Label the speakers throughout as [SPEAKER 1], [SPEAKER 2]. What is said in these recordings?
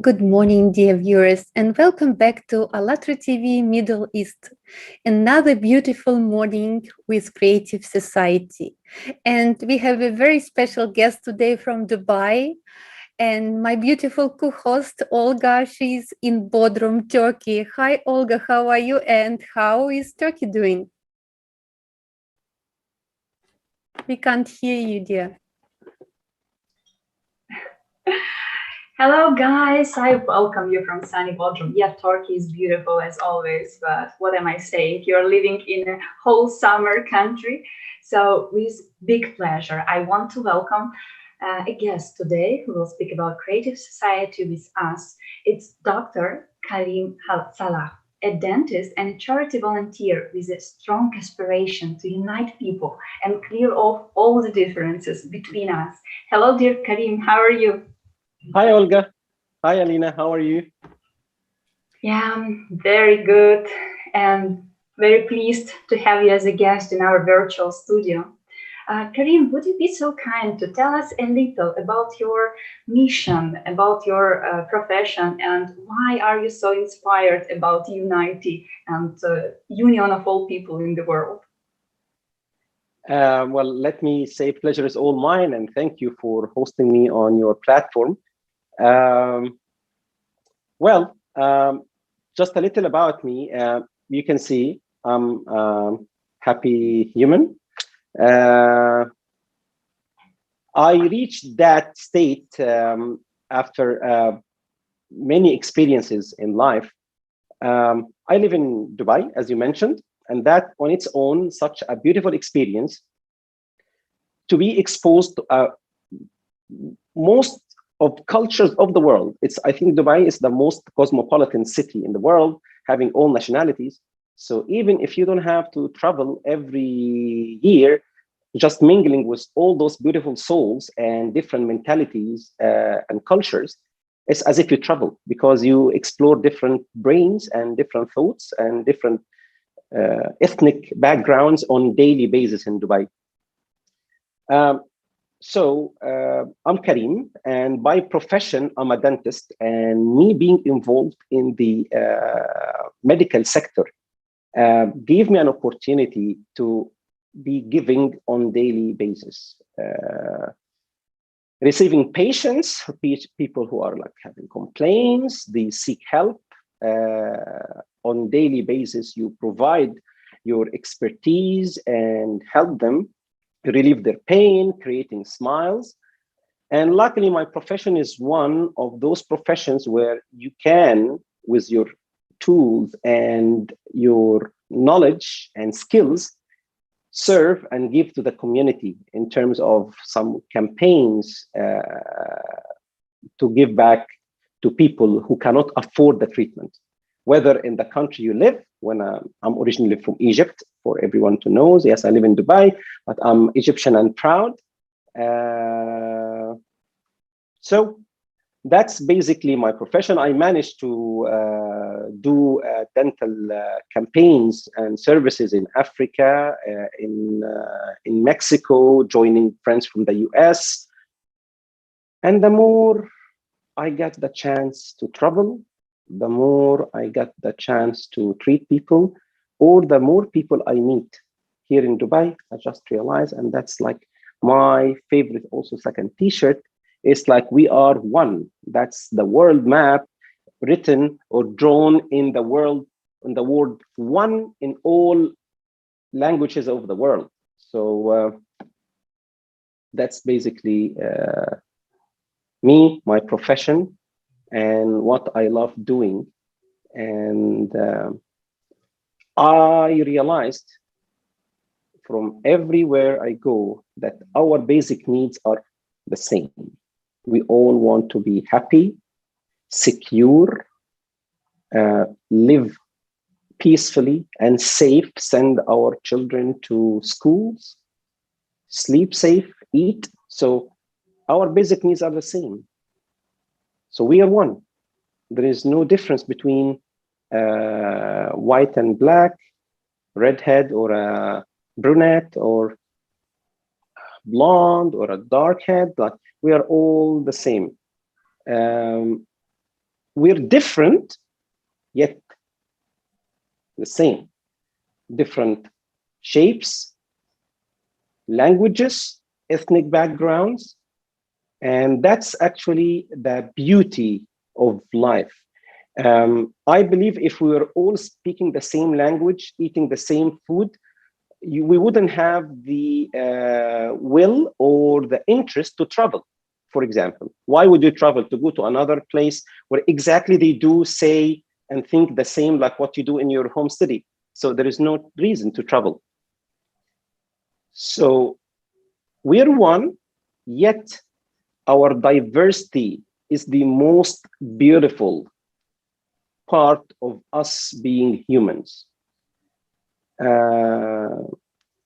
[SPEAKER 1] Good morning, dear viewers, and welcome back to ALLATRA TV Middle East. Another beautiful morning with Creative Society. And we have a very special guest today from Dubai. And my beautiful co-host, Olga, she's in Bodrum, Turkey. Hi, Olga, how are you? And how is Turkey doing? We can't hear you, dear.
[SPEAKER 2] Hello guys, I welcome you from sunny Bodrum. Yeah, Turkey is beautiful as always, but what am I saying? You're living in a whole summer country. So with big pleasure, I want to welcome a guest today who will speak about Creative Society with us. It's Dr. Karim Salah, a dentist and a charity volunteer with a strong aspiration to unite people and clear off all the differences between us. Hello, dear Karim, how are you?
[SPEAKER 3] Hi, Olga. Hi, Alina. How are you?
[SPEAKER 2] Yeah, I'm very good and very pleased to have you as a guest in our virtual studio. Karim, would you be so kind to tell us a little about your mission, about your profession, and why are you so inspired about unity and union of all people in the world?
[SPEAKER 3] Well, let me say pleasure is all mine, and thank you for hosting me on your platform. Um, well, just a little about me. You can see I'm happy human. Uh, I reached that state after many experiences in life. I live in Dubai, as you mentioned, and that on its own, such a beautiful experience to be exposed to most of cultures of the world. I think Dubai is the most cosmopolitan city in the world, having all nationalities. So even if you don't have to travel every year, just mingling with all those beautiful souls and different mentalities and cultures, it's as if you travel because you explore different brains and different thoughts and different ethnic backgrounds on daily basis in Dubai. Um, I'm Karim, and by profession, I'm a dentist, and me being involved in the medical sector gave me an opportunity to be giving on daily basis, receiving patients, people who are like having complaints, they seek help on daily basis. You provide your expertise and help them relieve their pain, creating smiles. And luckily, my profession is one of those professions where you can, with your tools and your knowledge and skills, serve and give to the community in terms of some campaigns to give back to people who cannot afford the treatment, whether in the country you live. When I'm originally from Egypt, for everyone to know. Yes, I live in Dubai, but I'm Egyptian and proud. So that's basically my profession. I managed to do dental campaigns and services in Africa, in Mexico, joining friends from the US. And the more I got the chance to travel, the more I got the chance to treat people, or the more people I meet here in Dubai. I just realized, and that's like my favorite also second t-shirt. It's like we are one. That's the world map written or drawn in the world, in the word one in all languages of the world. So that's basically me, my profession, and what I love doing. And I realized from everywhere I go that our basic needs are the same. We all want to be happy, secure, live peacefully and safe, send our children to schools, sleep safe, eat. So our basic needs are the same. So we are one. There is no difference between white and black, redhead or a brunette, or blonde or a dark head. Like we are all the same. we're different, yet the same. Different shapes, languages, ethnic backgrounds. And that's actually the beauty of life. I believe if we were all speaking the same language, eating the same food, we wouldn't have the will or the interest to travel. For example, why would you travel? To go to another place where exactly they do say and think the same like what you do in your home city. So there is no reason to travel. So we're one, yet our diversity is the most beautiful part of us being humans.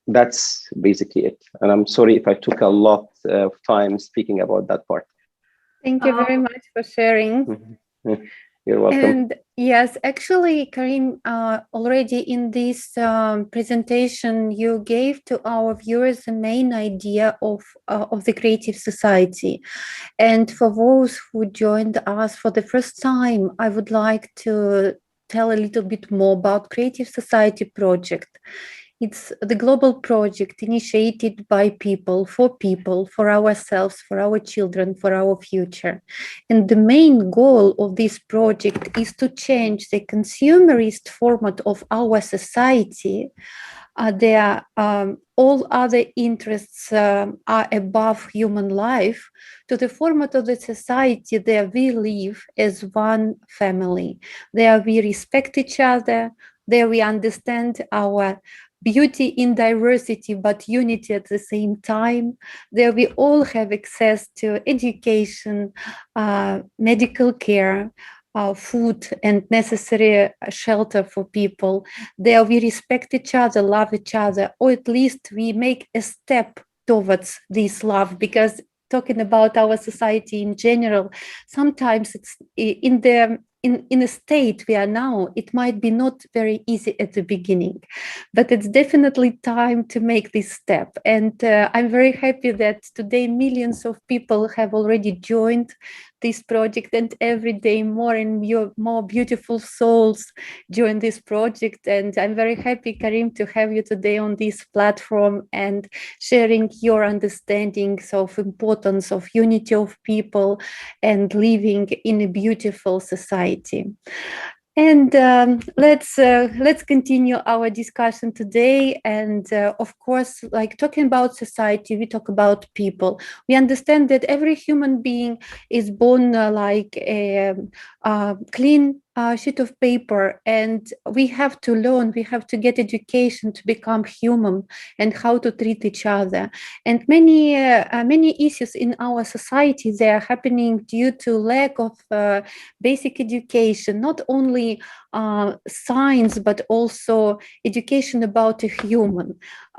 [SPEAKER 3] That's basically it. And I'm sorry if I took a lot of time speaking about that part.
[SPEAKER 1] Thank you very much for sharing.
[SPEAKER 3] You're welcome.
[SPEAKER 1] And yes, actually, Karim, already in this presentation, you gave to our viewers the main idea of the Creative Society. And for those who joined us for the first time, I would like to tell a little bit more about Creative Society project. It's the global project initiated by people, for ourselves, for our children, for our future. And the main goal of this project is to change the consumerist format of our society. All other interests are above human life, to the format of the society there we live as one family. There we respect each other, there we understand our beauty in diversity, but unity at the same time. There we all have access to education, medical care, food and necessary shelter for people. There we respect each other, love each other, or at least we make a step towards this love, because talking about our society in general, sometimes it's in a state we are now, it might be not very easy at the beginning, but it's definitely time to make this step. And I'm very happy that today millions of people have already joined this project, and every day more and more beautiful souls join this project. And I'm very happy, Karim, to have you today on this platform and sharing your understandings of importance of unity of people and living in a beautiful society. And let's continue our discussion today. And of course, like talking about society, we talk about people. We understand that every human being is born like a clean sheet of paper, and we have to learn, we have to get education to become human and how to treat each other. And many issues in our society, they are happening due to lack of basic education, not only science, but also education about a human.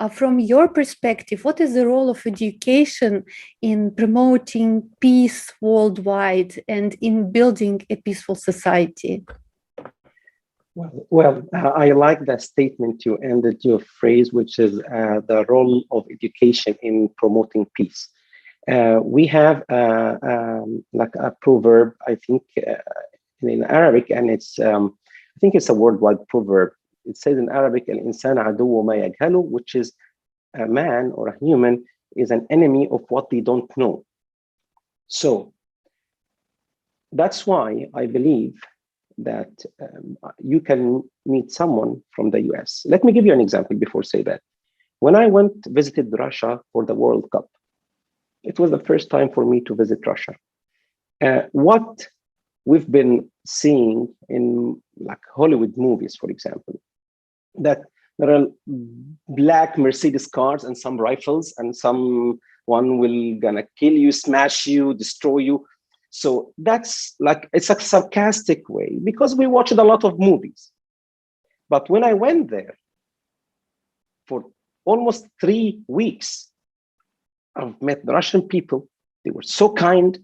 [SPEAKER 1] From your perspective, what is the role of education in promoting peace worldwide and in building a peaceful society?
[SPEAKER 3] Well, I like that statement you ended your phrase, which is the role of education in promoting peace. We have like a proverb, I think, in Arabic, and it's I think it's a worldwide proverb. It says in Arabic, "Al-insan aduwwu ma yajhalu," which is a man or a human is an enemy of what they don't know. So that's why I believe that you can meet someone from the US. Let me give you an example before I say that. When I visited Russia for the World Cup, it was the first time for me to visit Russia. What we've been seeing in like Hollywood movies, for example, that there are black Mercedes cars and some rifles, and someone will gonna kill you, smash you, destroy you. So that's like, it's a sarcastic way because we watched a lot of movies. But when I went there for almost 3 weeks, I've met the Russian people. They were so kind,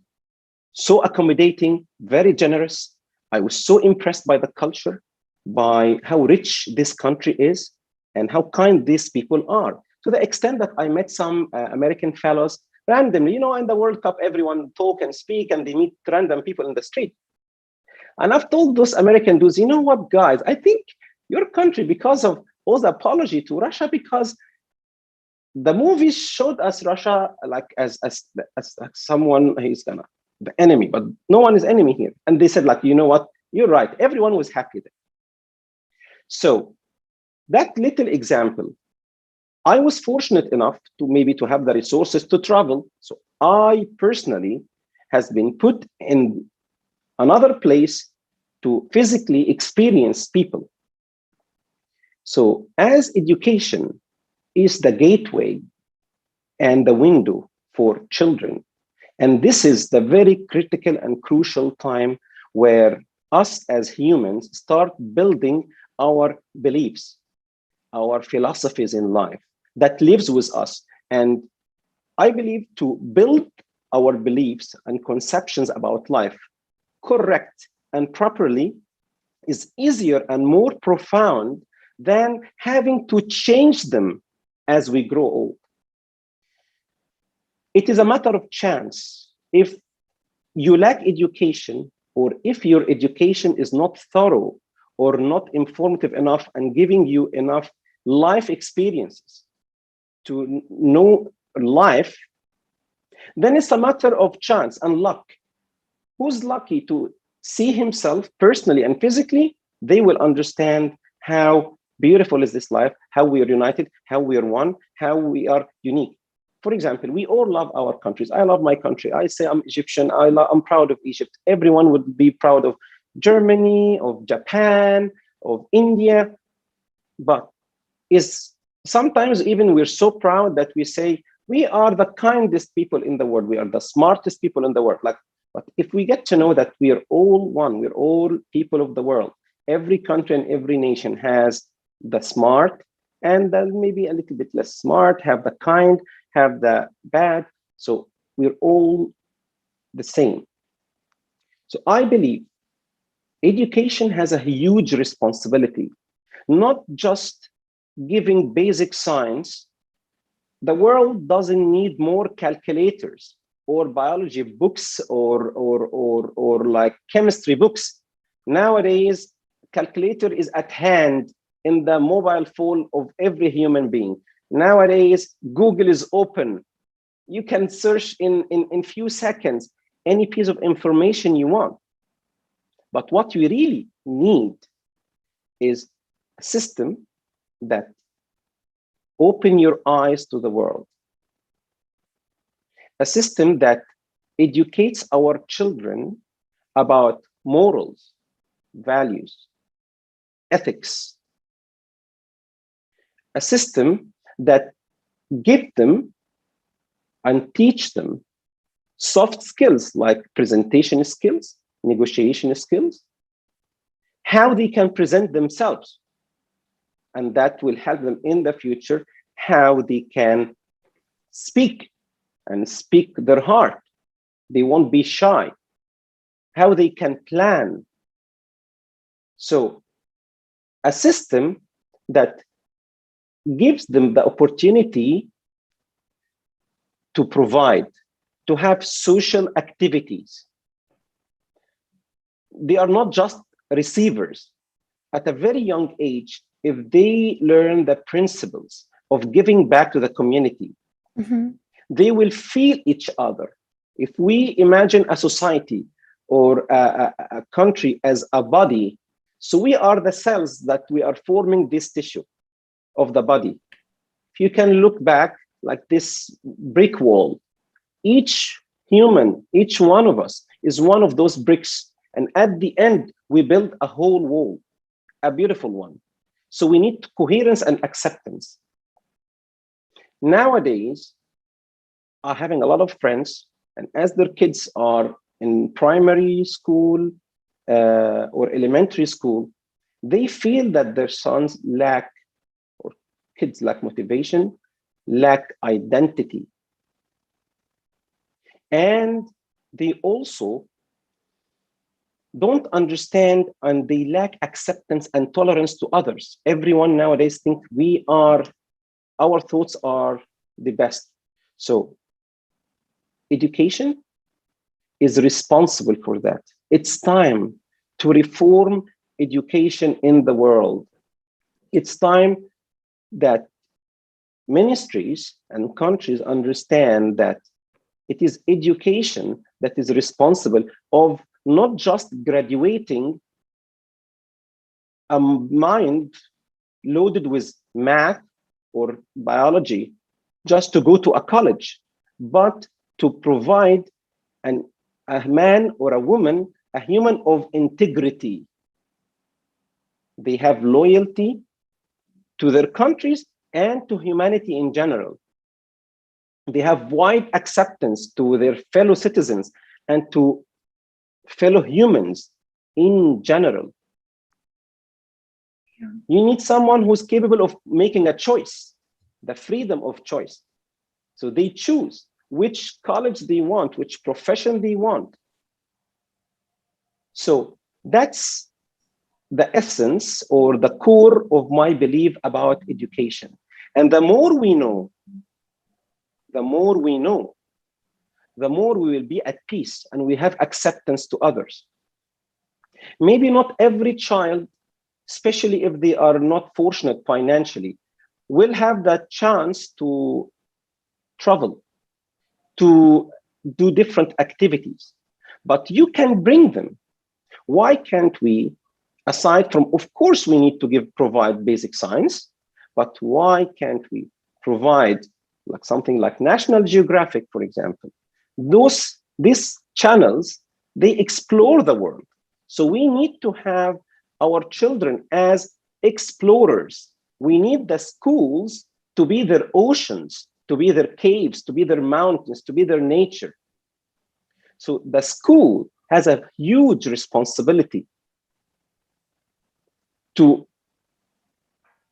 [SPEAKER 3] so accommodating, very generous. I was so impressed by the culture, by how rich this country is and how kind these people are, to the extent that I met some American fellows randomly. You know, in the World Cup, everyone talk and speak and they meet random people in the street. And I've told those American dudes, you know what, guys, I think your country, because of all the apology to Russia, because the movies showed us Russia like as someone who's gonna the enemy, but no one is enemy here. And they said, like, you know what, you're right. Everyone was happy there. So that little example, I was fortunate enough to maybe to have the resources to travel. So I personally has been put in another place to physically experience people. So as education is the gateway and the window for children, and this is the very critical and crucial time where us as humans start building our beliefs, our philosophies in life that lives with us. And I believe to build our beliefs and conceptions about life correct and properly is easier and more profound than having to change them as we grow old. It is a matter of chance. If you lack education, or if your education is not thorough or not informative enough and giving you enough life experiences to know life, then it's a matter of chance and luck. Who's lucky to see himself personally and physically, they will understand how beautiful is this life, how we are united, how we are one, how we are unique. For example, we all love our countries. I love my country. I say I'm Egyptian. I'm proud of Egypt. Everyone would be proud of Germany, of Japan, of India. But is sometimes even we're so proud that we say we are the kindest people in the world. We are the smartest people in the world. Like, but if we get to know that we are all one, we're all people of the world. Every country and every nation has the smart and then maybe a little bit less smart, have the kind, have the bad. So we're all the same. So I believe education has a huge responsibility, not just giving basic science. The world doesn't need more calculators or biology books or like chemistry books. Nowadays, calculator is at hand in the mobile phone of every human being. Nowadays, Google is open. You can search in few seconds any piece of information you want. But what you really need is a system that open your eyes to the world. A system that educates our children about morals, values, ethics. A system that give them and teach them soft skills like presentation skills, negotiation skills, how they can present themselves. And that will help them in the future, how they can speak and speak their heart. They won't be shy, how they can plan. So a system that gives them the opportunity to provide, to have social activities. They are not just receivers. At a very young age, if they learn the principles of giving back to the community, they will feel each other. If we imagine a society or a country as a body, so we are the cells that we are forming this tissue of the body. If you can look back like this brick wall, each human, each one of us is one of those bricks. And at the end, we build a whole wall, a beautiful one. So we need coherence and acceptance. Nowadays, I'm having a lot of friends, and as their kids are in primary school or elementary school, they feel that their sons lack, or kids lack motivation, lack identity. And they also don't understand and they lack acceptance and tolerance to others. Everyone nowadays thinks our thoughts are the best. So education is responsible for that. It's time to reform education in the world. It's time that ministries and countries understand that it is education that is responsible of not just graduating a mind loaded with math or biology just to go to a college, but to provide a man or a woman, a human of integrity. They have loyalty to their countries and to humanity in general. They have wide acceptance to their fellow citizens and to fellow humans in general.
[SPEAKER 1] Yeah.
[SPEAKER 3] You need someone who's capable of making a choice, the freedom of choice. So they choose which college they want, which profession they want. So that's the essence or the core of my belief about education. And the more we know, the more we will be at peace and we have acceptance to others. Maybe not every child, especially if they are not fortunate financially, will have that chance to travel, to do different activities, but you can bring them. Why can't we, aside from, of course, we need to provide basic science, but why can't we provide like something like National Geographic, for example? These channels, they explore the world. So we need to have our children as explorers. We need the schools to be their oceans, to be their caves, to be their mountains, to be their nature. So the school has a huge responsibility to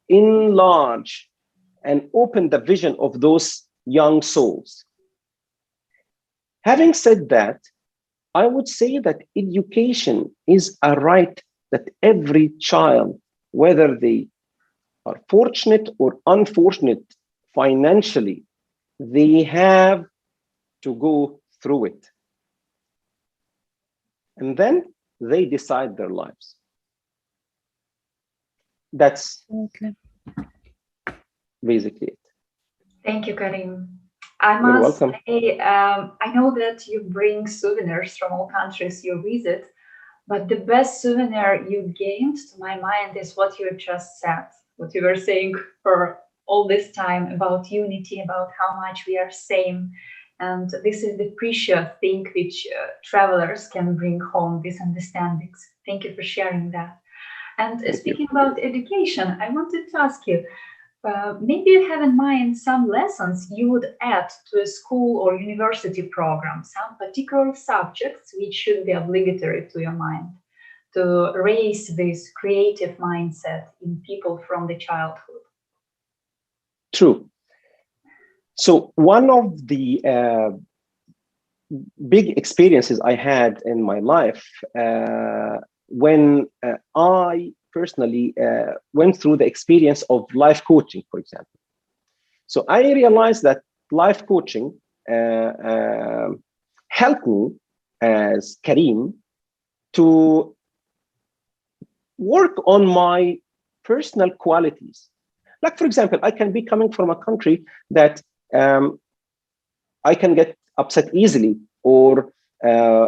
[SPEAKER 3] enlarge and open the vision of those young souls. Having said that, I would say that education is a right that every child, whether they are fortunate or unfortunate financially, they have to go through it. And then they decide their lives. That's basically it.
[SPEAKER 2] Thank you, Karim. I
[SPEAKER 3] You're
[SPEAKER 2] must
[SPEAKER 3] welcome.
[SPEAKER 2] say, I know that you bring souvenirs from all countries you visit, but the best souvenir you gained, to my mind, is what you just said, what you were saying for all this time about unity, about how much we are same. And this is the precious thing which travelers can bring home, these understandings. Thank you for sharing that. And speaking about education, I wanted to ask you, maybe you have in mind some lessons you would add to a school or university program, some particular subjects which should be obligatory to your mind to raise this creative mindset in people from the childhood.
[SPEAKER 3] True. So one of the big experiences I had in my life when I personally went through the experience of life coaching, for example. So I realized that life coaching helped me as Karim to work on my personal qualities. Like, for example, I can be coming from a country that I can get upset easily, or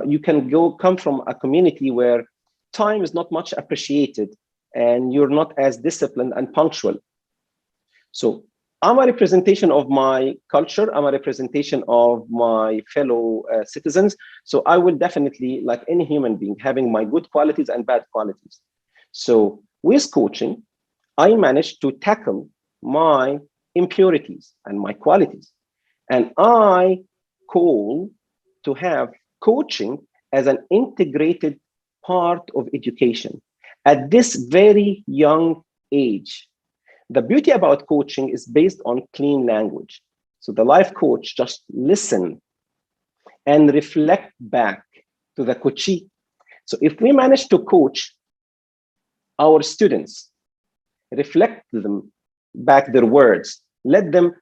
[SPEAKER 3] you can come from a community where time is not much appreciated and you're not as disciplined and punctual. So I'm a representation of my culture. I'm a representation of my fellow citizens. So I will definitely, like any human being, having my good qualities and bad qualities. So with coaching, I managed to tackle my impurities and my qualities. And I call to have coaching as an integrated part of education at this very young age. The beauty about coaching is based on clean language. So the life coach just listen and reflect back to the coachee. So if we manage to coach our students, reflect them back their words, let them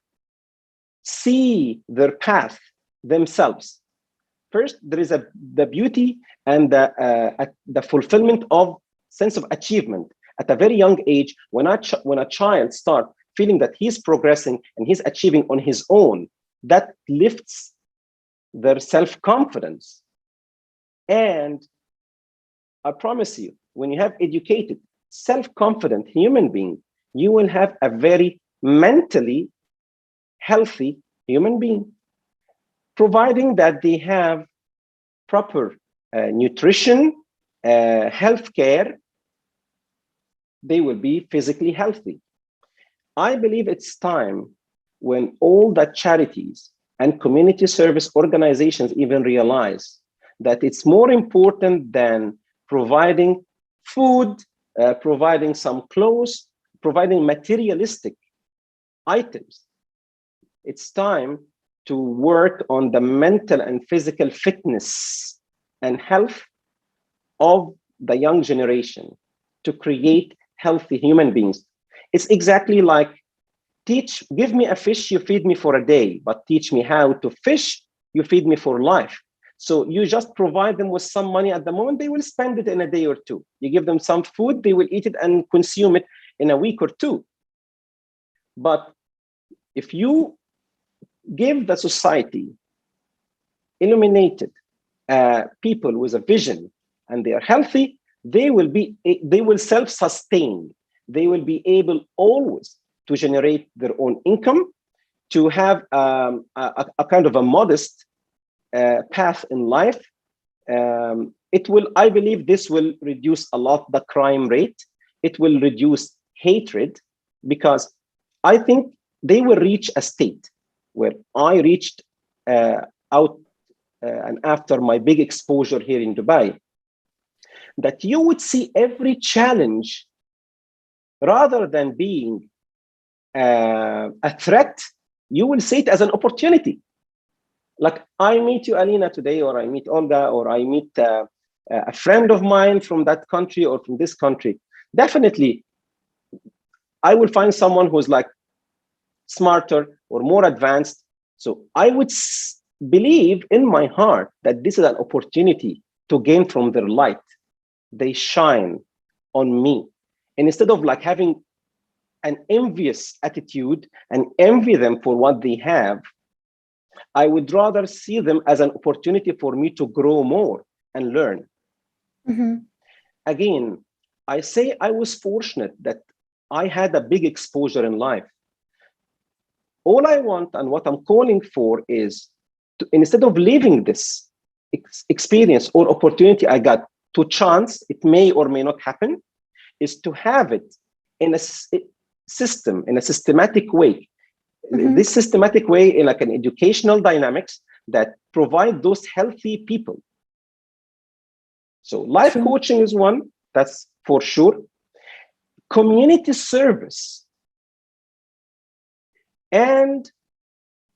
[SPEAKER 3] see their path themselves, First, there is the beauty and the fulfillment of sense of achievement at a very young age. When a child starts feeling that he's progressing and he's achieving on his own, that lifts their self-confidence. And I promise you, when you have educated, self-confident human being, you will have a very mentally healthy human being, providing that they have proper nutrition, health care, they will be physically healthy. I believe it's time when all the charities and community service organizations even realize that it's more important than providing food, providing some clothes, providing materialistic items. It's time to work on the mental and physical fitness and health of the young generation to create healthy human beings. It's exactly like give me a fish, you feed me for a day, but teach me how to fish, you feed me for life. So you just provide them with some money at the moment, they will spend it in a day or two. You give them some food, they will eat it and consume it in a week or two. But if you give the society illuminated people with a vision and they are healthy, they will self-sustain. They will be able always to generate their own income, to have a kind of a modest path in life. I believe this will reduce a lot the crime rate. It will reduce hatred, because I think they will reach a state where I reached out and after my big exposure here in Dubai, that you would see every challenge, rather than being a threat, you will see it as an opportunity. Like I meet you, Alina, today, or I meet Olga, or I meet a friend of mine from that country or from this country. Definitely, I will find someone who's like smarter or more advanced. So I would believe in my heart that this is an opportunity to gain from their light. They shine on me. And instead of like having an envious attitude and envy them for what they have, I would rather see them as an opportunity for me to grow more and learn. Mm-hmm. Again, I say I was fortunate that I had a big exposure in life. All I want and what I'm calling for is to, instead of leaving this experience or opportunity I got to chance, it may or may not happen, is to have it in a system, in a systematic way. Mm-hmm. This systematic way in like an educational dynamics that provide those healthy people. So life coaching is one, that's for sure. Community service. And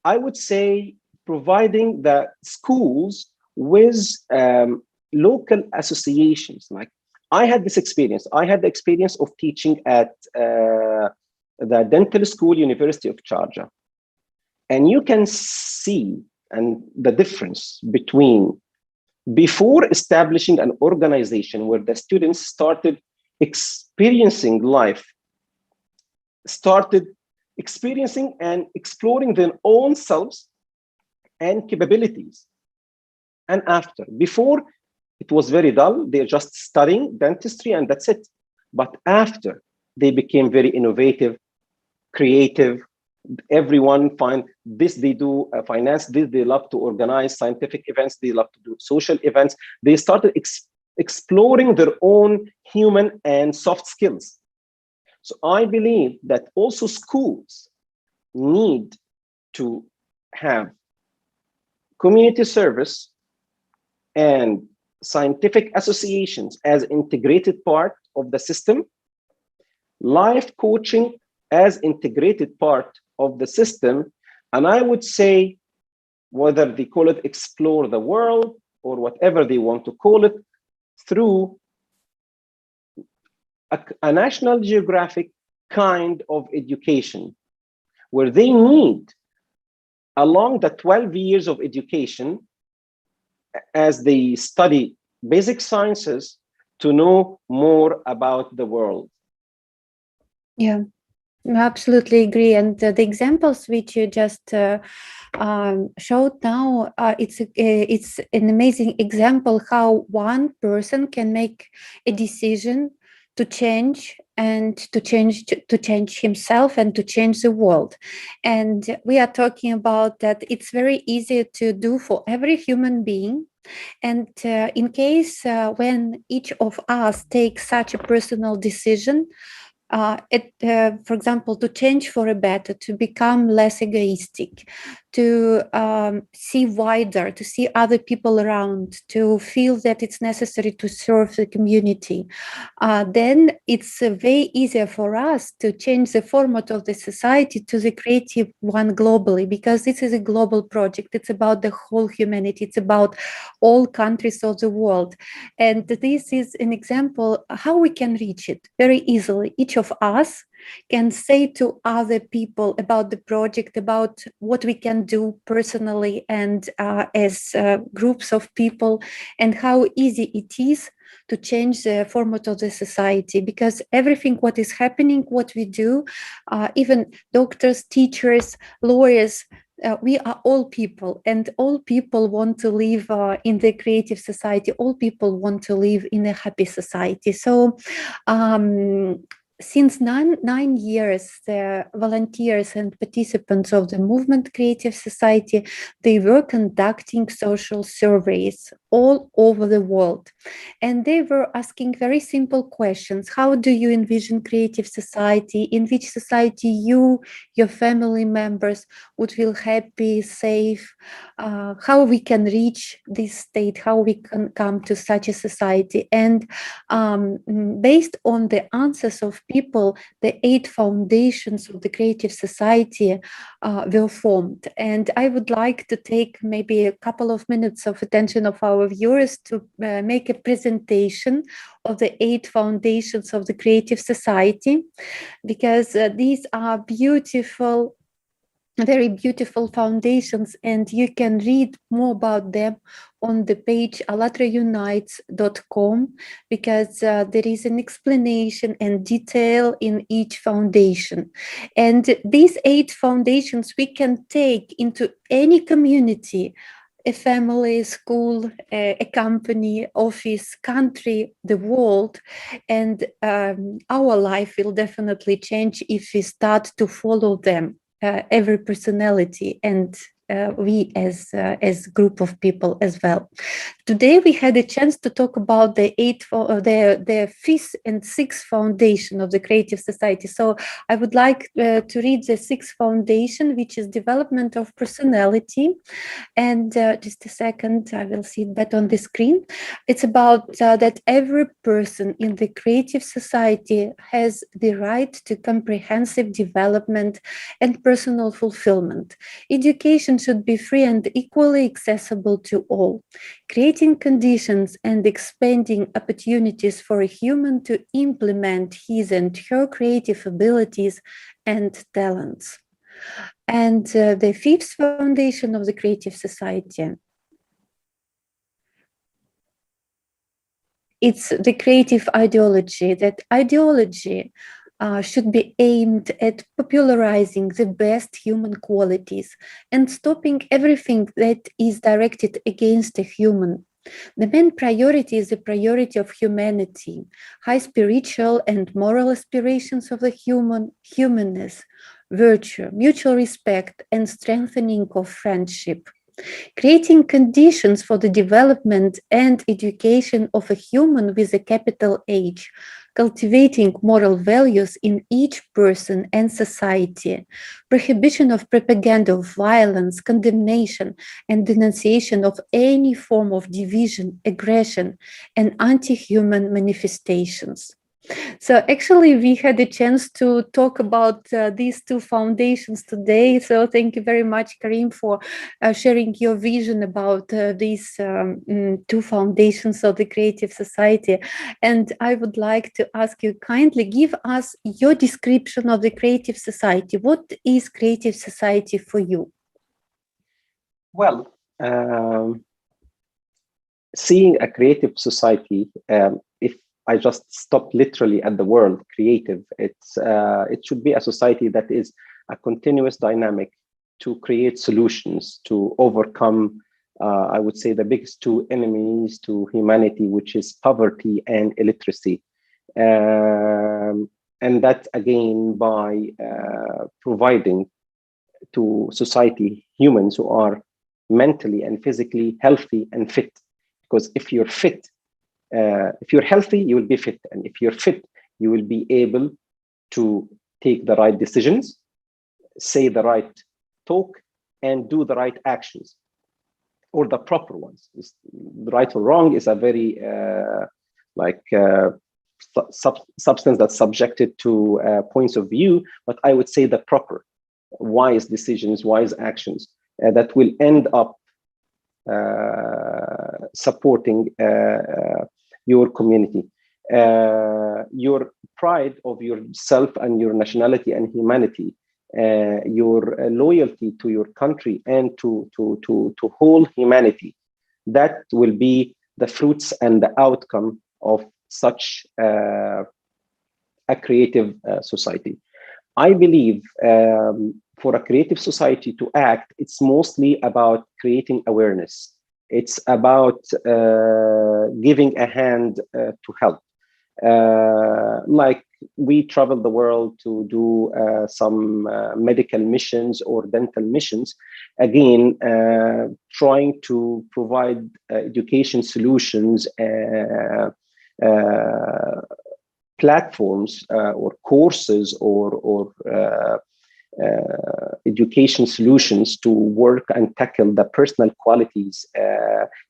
[SPEAKER 3] I would say providing the schools with local associations. Like I had this experience. I had the experience of teaching at the Dental School, University of Sharjah. And you can see the difference between before establishing an organization where the students started experiencing life, started experiencing and exploring their own selves and capabilities. And after, before, it was very dull. They're just studying dentistry and that's it. But after, they became very innovative, creative. Everyone find this, they do finance, this, they love to organize scientific events, they love to do social events. They started exploring their own human and soft skills. So I believe that also schools need to have community service and scientific associations as integrated part of the system, life coaching as integrated part of the system. And I would say, whether they call it explore the world or whatever they want to call it, through a National Geographic kind of education, where they need, along the 12 years of education, as they study basic sciences to know more about the world.
[SPEAKER 1] Yeah, I absolutely agree. And the examples which you just showed now, it's an amazing example how one person can make a decision to change and to change himself and to change the world. And we are talking about that it's very easy to do for every human being. And in case when each of us takes such a personal decision, for example, to change for a better, to become less egoistic, to see wider, to see other people around, to feel that it's necessary to serve the community, then it's way easier for us to change the format of the society to the creative one globally, because this is a global project. It's about the whole humanity. It's about all countries of the world. And this is an example how we can reach it very easily. Each of us can say to other people about the project, about what we can do personally and as groups of people, and how easy it is to change the format of the society. Because everything what is happening, what we do, even doctors, teachers, lawyers, we are all people, and all people want to live in the creative society. All people want to live in a happy society. So since 9 years, the volunteers and participants of the movement Creative Society, they were conducting social surveys all over the world. And they were asking very simple questions. How do you envision creative society? In which society you, your family members would feel happy, safe? How we can reach this state? How we can come to such a society? And based on the answers of people, the 8 foundations of the Creative Society were formed. And I would like to take maybe a couple of minutes of attention of our viewers to make a presentation of the 8 foundations of the Creative Society, because these are beautiful, very beautiful foundations, and you can read more about them on the page allatraunites.com, because there is an explanation and detail in each foundation. And these 8 foundations we can take into any community, a family, school, a company, office, country, the world, and our life will definitely change if we start to follow them. Every personality, and we as group of people as well. Today we had a chance to talk about the 5th and 6th foundation of the Creative Society. So I would like to read the 6th foundation, which is development of personality. And just a second, I will see it better on the screen. It's about that every person in the Creative Society has the right to comprehensive development and personal fulfillment. Education should be free and equally accessible to all, creating conditions and expanding opportunities for a human to implement his and her creative abilities and talents. And the 5th foundation of the Creative Society, it's the creative ideology. That ideology should be aimed at popularizing the best human qualities and stopping everything that is directed against a human. The main priority is the priority of humanity, high spiritual and moral aspirations of the humanness, virtue, mutual respect, and strengthening of friendship. Creating conditions for the development and education of a human with a capital H, cultivating moral values in each person and society, prohibition of propaganda of violence, condemnation, and denunciation of any form of division, aggression, and anti-human manifestations. So actually, we had a chance to talk about these 2 foundations today. So thank you very much, Karim, for sharing your vision about these 2 foundations of the Creative Society. And I would like to ask you, kindly give us your description of the Creative Society. What is Creative Society for you?
[SPEAKER 3] Well, seeing a creative society, if I just stop literally at the word creative, it should be a society that is a continuous dynamic to create solutions to overcome, I would say, the biggest two enemies to humanity, which is poverty and illiteracy. And that again by providing to society humans who are mentally and physically healthy and fit. Because if you're fit, if you're healthy, you will be fit. And if you're fit, you will be able to take the right decisions, say the right talk, and do the right actions, or the proper ones. Right or wrong is a very substance that's subjected to points of view, but I would say the proper, wise decisions, wise actions that will end up supporting your community. Your pride of yourself and your nationality and humanity, your loyalty to your country and to whole humanity, that will be the fruits and the outcome of such a creative society. I believe for a creative society to act, it's mostly about creating awareness. It's about giving a hand to help. Like we travel the world to do some medical missions or dental missions, again, trying to provide education solutions, platforms or courses or education solutions to work and tackle the personal qualities,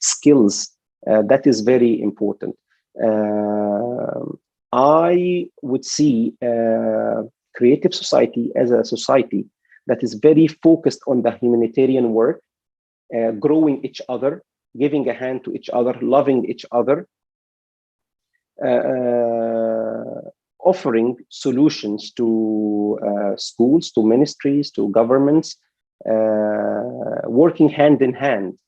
[SPEAKER 3] skills. That is very important. I would see creative society as a society that is very focused on the humanitarian work, growing each other, giving a hand to each other, loving each other, offering solutions to schools, to ministries, to governments, working hand in hand,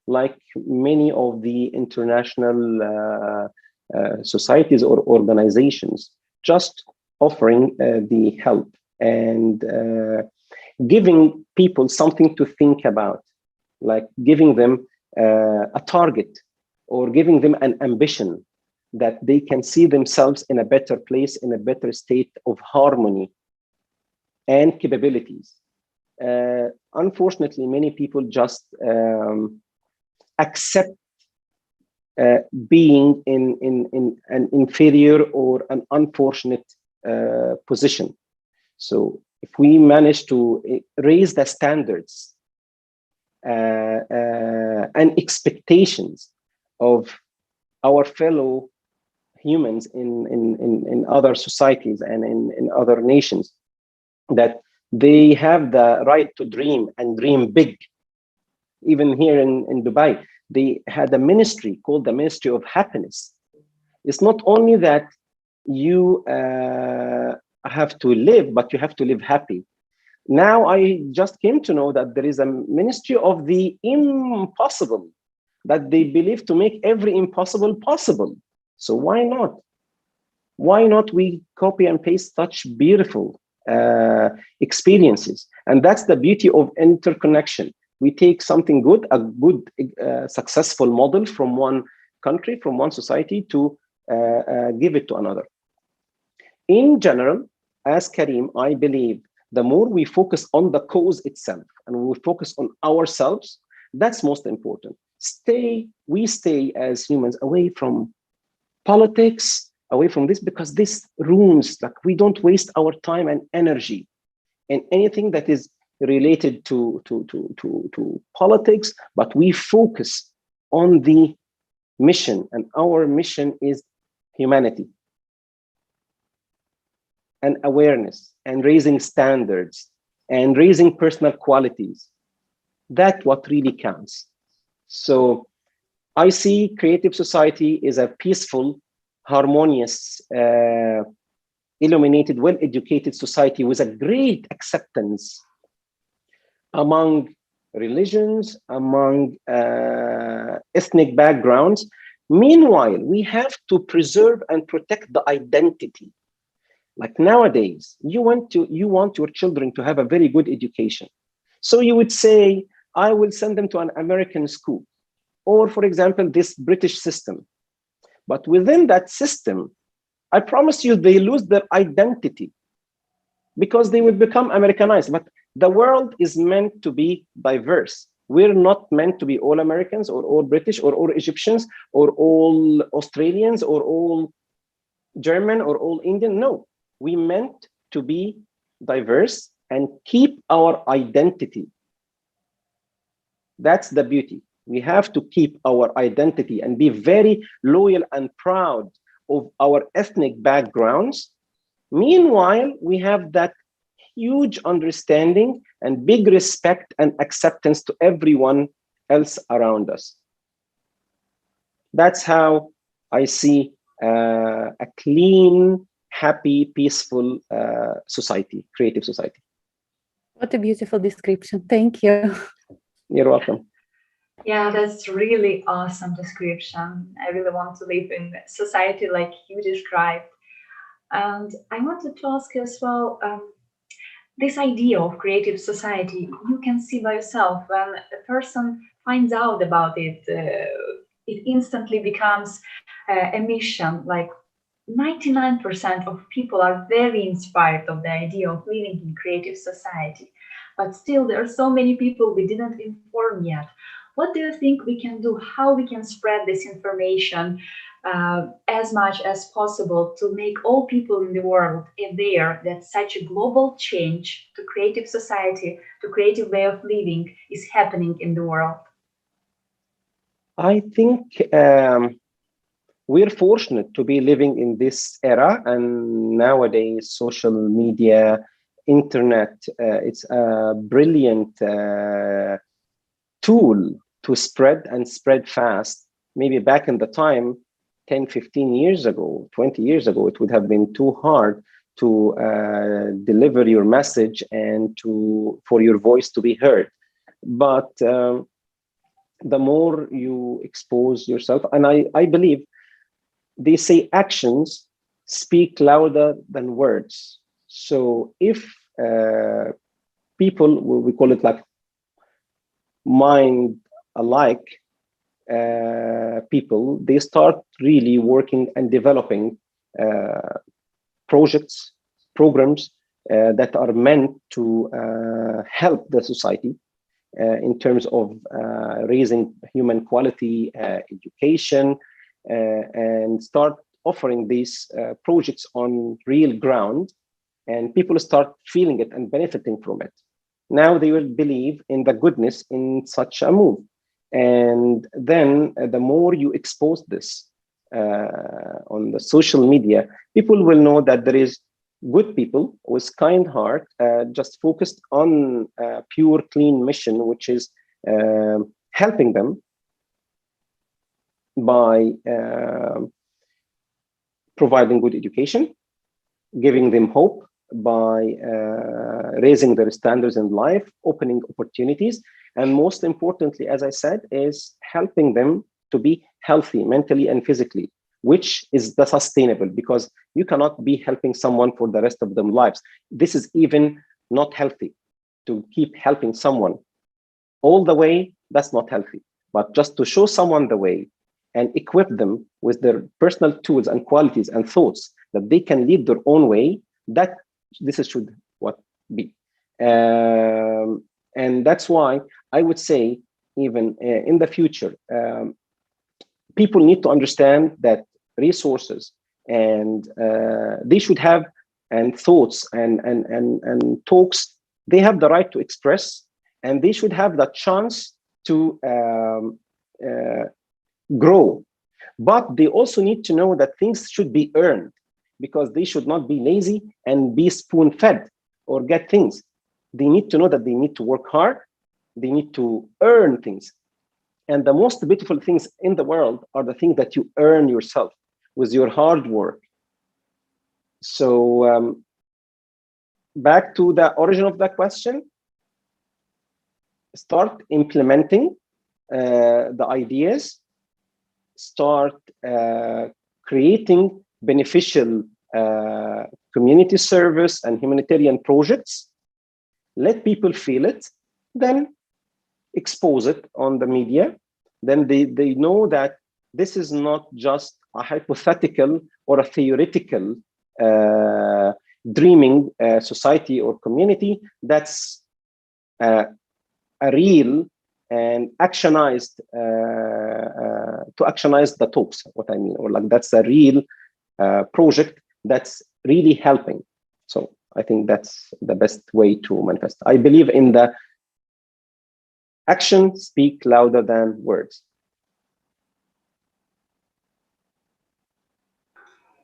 [SPEAKER 3] like many of the international societies or organizations, just offering the help and giving people something to think about, like giving them a target or giving them an ambition that they can see themselves in a better place, in a better state of harmony and capabilities. Unfortunately, many people just accept being in an inferior or an unfortunate position. So if we manage to raise the standards and expectations of our fellow humans in other societies and in other nations, that they have the right to dream and dream big. Even here in Dubai, they had a ministry called the Ministry of Happiness. It's not only that you have to live, but you have to live happy. Now I just came to know that there is a Ministry of the Impossible, that they believe to make every impossible possible. So why not? Why not we copy and paste such beautiful experiences? And that's the beauty of interconnection. We take something good, a good, successful model from one country, from one society, to give it to another. In general, as Karim, I believe the more we focus on the cause itself and we focus on ourselves, that's most important. We stay as humans away from politics, away from this, because this ruins, like we don't waste our time and energy in anything that is related to politics, but we focus on the mission, and our mission is humanity and awareness and raising standards and raising personal qualities. That's what really counts. So I see creative society is a peaceful, harmonious, illuminated, well-educated society with a great acceptance among religions, among ethnic backgrounds. Meanwhile, we have to preserve and protect the identity. Like nowadays, you want your children to have a very good education. So you would say, I will send them to an American school, or for example, this British system. But within that system, I promise you, they lose their identity because they will become Americanized. But the world is meant to be diverse. We're not meant to be all Americans or all British or all Egyptians or all Australians or all German or all Indian. No, we meant to be diverse and keep our identity. That's the beauty. We have to keep our identity and be very loyal and proud of our ethnic backgrounds. Meanwhile, we have that huge understanding and big respect and acceptance to everyone else around us. That's how I see a clean, happy, peaceful society, creative society.
[SPEAKER 1] What a beautiful description. Thank you.
[SPEAKER 3] You're welcome.
[SPEAKER 2] Yeah, that's really awesome description. I really want to live in a society like you described. And I wanted to ask you as well, this idea of creative society, you can see by yourself when a person finds out about it, it instantly becomes a mission. Like 99% of people are very inspired of the idea of living in creative society. But still, there are so many people we didn't inform yet. What do you think we can do? How we can spread this information as much as possible to make all people in the world aware that such a global change to creative society, to creative way of living is happening in the world?
[SPEAKER 3] I think we're fortunate to be living in this era, and nowadays social media, internet, it's a brilliant tool to spread and spread fast. Maybe back in the time, 10, 15 years ago, 20 years ago, it would have been too hard to deliver your message and for your voice to be heard. But the more you expose yourself, and I believe they say actions speak louder than words. So if people, we call it like mind alike people, they start really working and developing projects, programs that are meant to help the society in terms of raising human quality, education, and start offering these projects on real ground, and people start feeling it and benefiting from it. Now they will believe in the goodness in such a move. And then the more you expose this on the social media, people will know that there is good people with kind heart, just focused on pure, clean mission, which is helping them by providing good education, giving them hope by raising their standards in life, opening opportunities, and most importantly, as I said, is helping them to be healthy mentally and physically, which is the sustainable, because you cannot be helping someone for the rest of their lives. This is even not healthy to keep helping someone all the way. That's not healthy. But just to show someone the way and equip them with their personal tools and qualities and thoughts that they can lead their own way, that this should what be. And that's why I would say, even in the future, people need to understand that resources and they should have, and thoughts and talks, they have the right to express, and they should have the chance to grow. But they also need to know that things should be earned, because they should not be lazy and be spoon-fed or get things. They need to know that they need to work hard, they need to earn things. And the most beautiful things in the world are the things that you earn yourself with your hard work. So back to the origin of the question. start implementing the ideas, start creating beneficial community service and humanitarian projects, let people feel it, then expose it on the media. Then they know that this is not just a hypothetical or a theoretical dreaming society or community. That's a real and actionized to actionize the talks, what I mean, or like that's a real project that's really helping. So I think that's the best way to manifest. I believe in the action speak louder than words.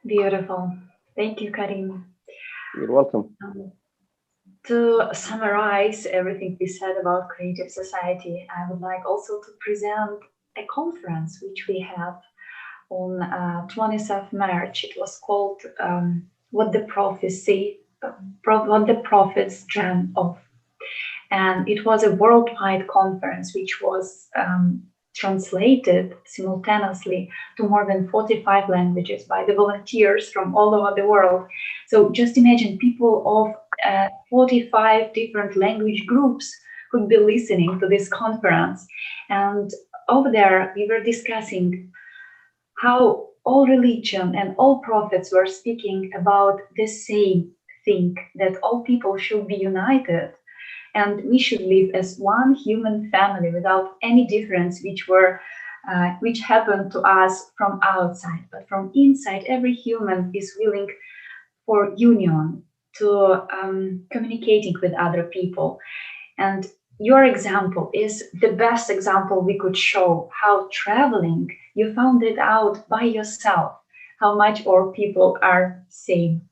[SPEAKER 2] Beautiful. Thank you, Karim.
[SPEAKER 3] You're welcome.
[SPEAKER 2] To summarize everything we said about Creative Society, I would like also to present a conference which we have on 20th of March. It was called What the Prophets Dream of. And it was a worldwide conference which was translated simultaneously to more than 45 languages by the volunteers from all over the world. So just imagine people of 45 different language groups could be listening to this conference. And over there, we were discussing how all religion and all prophets were speaking about the same thing, that all people should be united and we should live as one human family without any difference which happened to us from outside. But from inside, every human is willing for union, to communicating with other people. And your example is the best example we could show how traveling, you found it out by yourself, how much all people are same.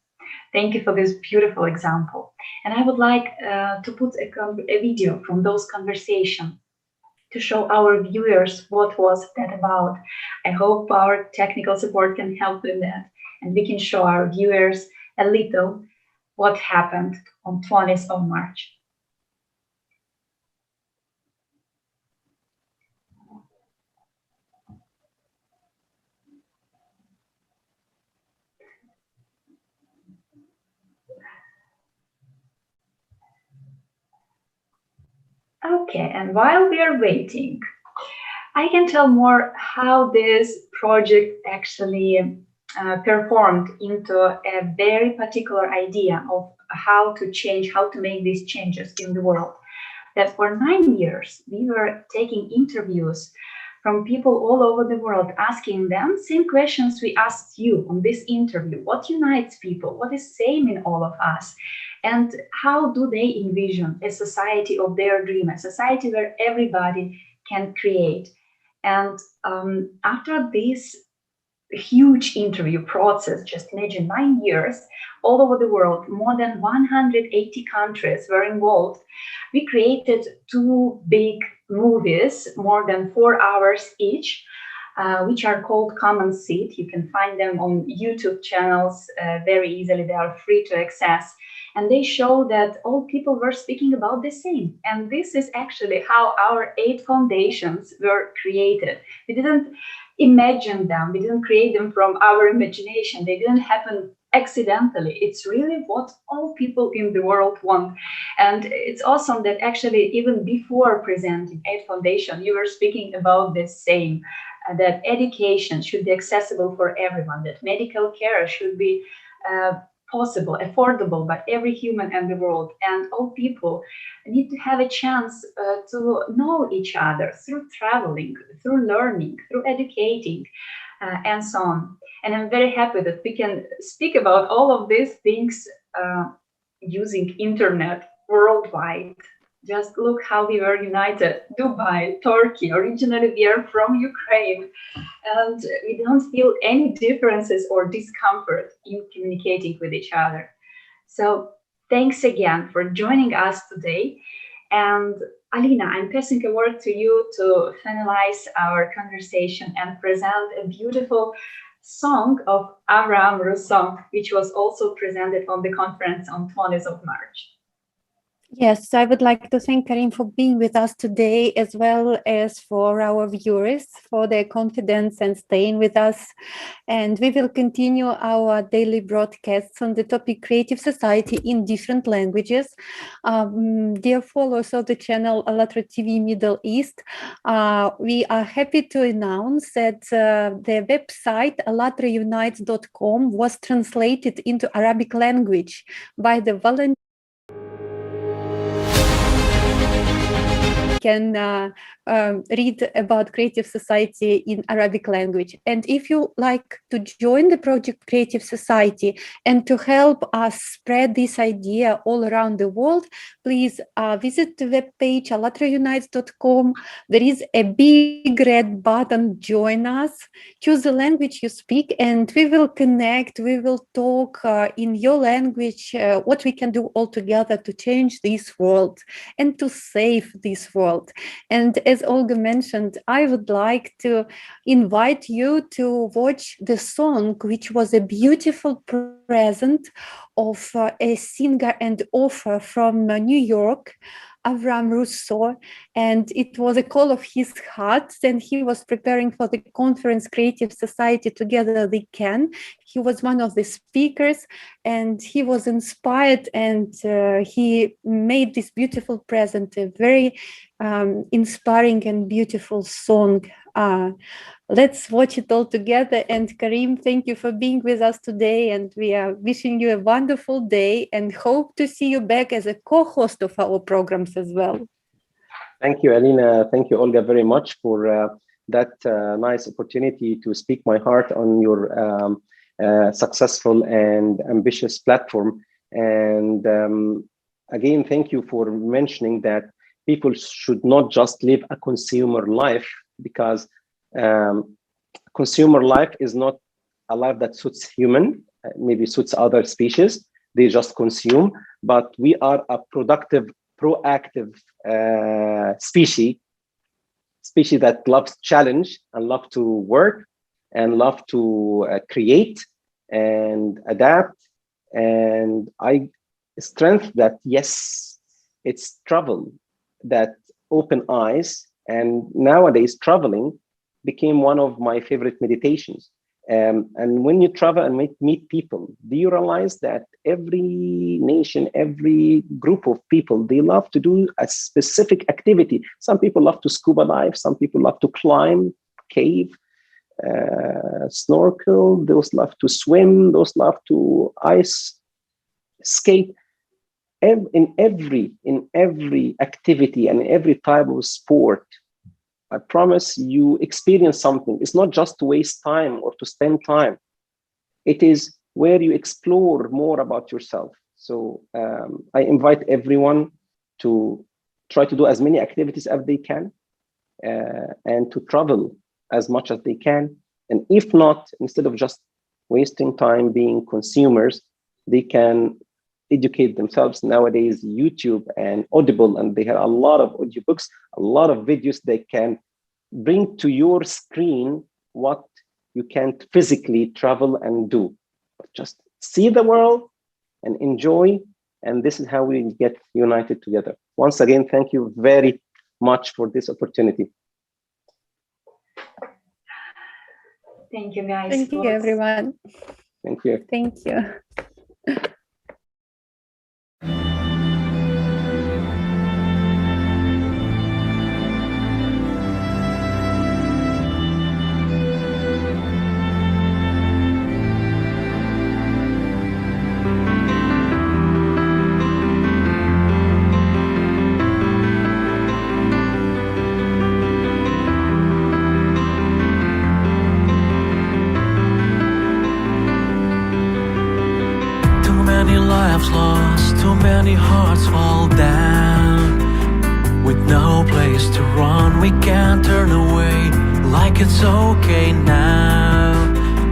[SPEAKER 2] Thank you for this beautiful example. And I would like to put a video from those conversations to show our viewers what was that about. I hope our technical support can help with that, and we can show our viewers a little what happened on 20th of March. Okay, and while we are waiting, I can tell more how this project actually performed into a very particular idea of how to change, how to make these changes in the world. That for 9 years, we were taking interviews from people all over the world, asking them same questions we asked you on this interview. What unites people? What is same in all of us? And how do they envision a society of their dream, a society where everybody can create? And after this huge interview process, just imagine 9 years, all over the world, more than 180 countries were involved. We created 2 big movies, more than 4 hours each, which are called Common Seed. You can find them on YouTube channels very easily. They are free to access. And they show that all people were speaking about the same. And this is actually how our 8 foundations were created. We didn't imagine them. We didn't create them from our imagination. They didn't happen accidentally. It's really what all people in the world want. And it's awesome that actually even before presenting 8 Foundation, you were speaking about the same, that education should be accessible for everyone, that medical care should be possible, affordable by every human in the world, and all people need to have a chance to know each other through traveling, through learning, through educating, and so on. And I'm very happy that we can speak about all of these things using internet worldwide. Just look how we were united. Dubai, Turkey, originally we are from Ukraine, and we don't feel any differences or discomfort in communicating with each other. So thanks again for joining us today. And Alina, I'm passing a word to you to finalize our conversation and present a beautiful song of Avraham Russom, which was also presented on the conference on 20th of March.
[SPEAKER 1] Yes, I would like to thank Karim for being with us today, as well as for our viewers for their confidence and staying with us. And we will continue our daily broadcasts on the topic Creative Society in different languages. Dear followers of the channel ALLATRA TV Middle East, we are happy to announce that the website allatraunites.com was translated into Arabic language by the volunteers. Can read about Creative Society in Arabic language. And if you like to join the project Creative Society and to help us spread this idea all around the world, please visit the webpage allatraunites.com. There is a big red button, join us, choose the language you speak, and we will connect, we will talk in your language, what we can do all together to change this world and to save this world. And as Olga mentioned, I would like to invite you to watch the song, which was a beautiful present of a singer and author from New York, Avram Rousseau, and it was a call of his heart. And he was preparing for the conference Creative Society Together We Can. He was one of the speakers, and he was inspired, and he made this beautiful present, a very inspiring and beautiful song. Let's watch it all together. And Karim, thank you for being with us today. And we are wishing you a wonderful day and hope to see you back as a co-host of our programs as well.
[SPEAKER 3] Thank you, Alina. Thank you, Olga, very much for that nice opportunity to speak my heart on your successful and ambitious platform. And again, thank you for mentioning that people should not just live a consumer life, because consumer life is not a life that suits human, maybe suits other species. They just consume, but we are a productive, proactive species that loves challenge and love to work and love to create and adapt. And I strength that, yes, it's travel that open eyes. And nowadays traveling became one of my favorite meditations. And when you travel and meet people, do you realize that every nation, every group of people, they love to do a specific activity? Some people love to scuba dive, some people love to climb, cave, snorkel, those love to swim, those love to ice skate. In every activity and every type of sport, I promise you experience something. It's not just to waste time or to spend time. It is where you explore more about yourself. So I invite everyone to try to do as many activities as they can and to travel as much as they can. And if not, instead of just wasting time being consumers, they can educate themselves. Nowadays, YouTube and Audible, and they have a lot of audiobooks, a lot of videos they can bring to your screen what you can't physically travel and do. Just see the world and enjoy, and this is how we get united together. Once again, thank you very much for this opportunity.
[SPEAKER 2] Thank you, guys.
[SPEAKER 1] Thank you, everyone.
[SPEAKER 3] Thank you.
[SPEAKER 1] Thank you.
[SPEAKER 4] Lost, too many hearts fall down. With no place to run, we can't turn away like it's okay now.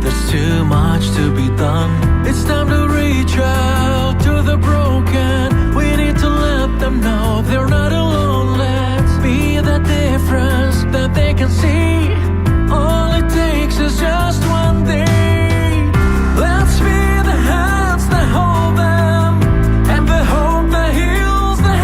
[SPEAKER 4] There's too much to be done. It's time to reach out to the broken. We need to let them know they're not alone. Let's be the difference that they can see. All it takes is just one day. Let's be the hands that hold them, and the hope that heals the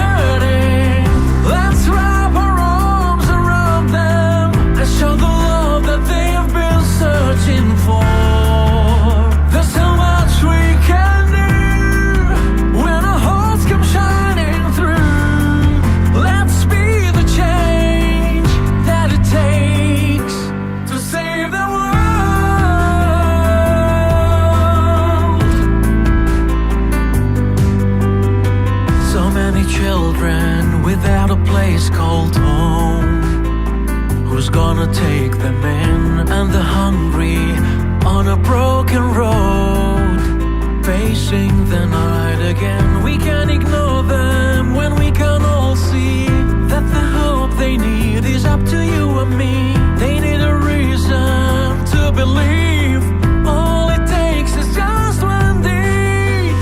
[SPEAKER 4] sing the night again. We can ignore them when we can all see that the hope they need is up to you and me. They need a reason to believe. All it takes is just one deed.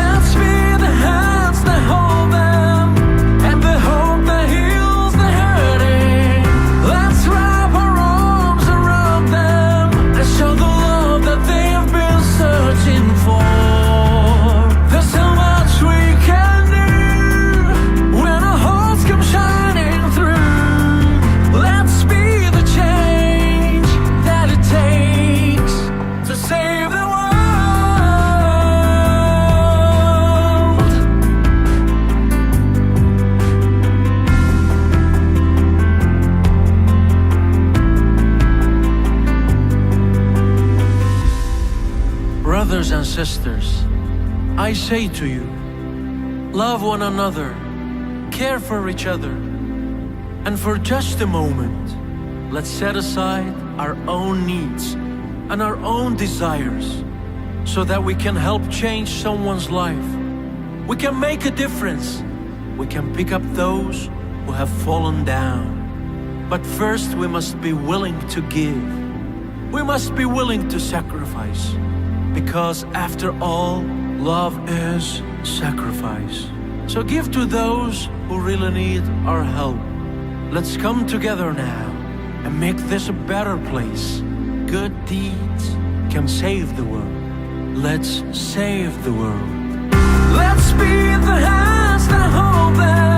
[SPEAKER 4] Let's be the hands that hold them and the hope that heals the hurting. Let's wrap our arms around them and show the love that they've been searching for. There's so much we can do when our hearts come shining through. Let's be the change that it takes to save the world. Brothers and sisters, I say to you, love one another, care for each other, and for just a moment, let's set aside our own needs and our own desires so that we can help change someone's life. We can make a difference. We can pick up those who have fallen down. But first, we must be willing to give. We must be willing to sacrifice. Because after all, love is sacrifice. So give to those who really need our help. Let's come together now and make this a better place. Good deeds can save the world. Let's save the world. Let's be the hands that hold them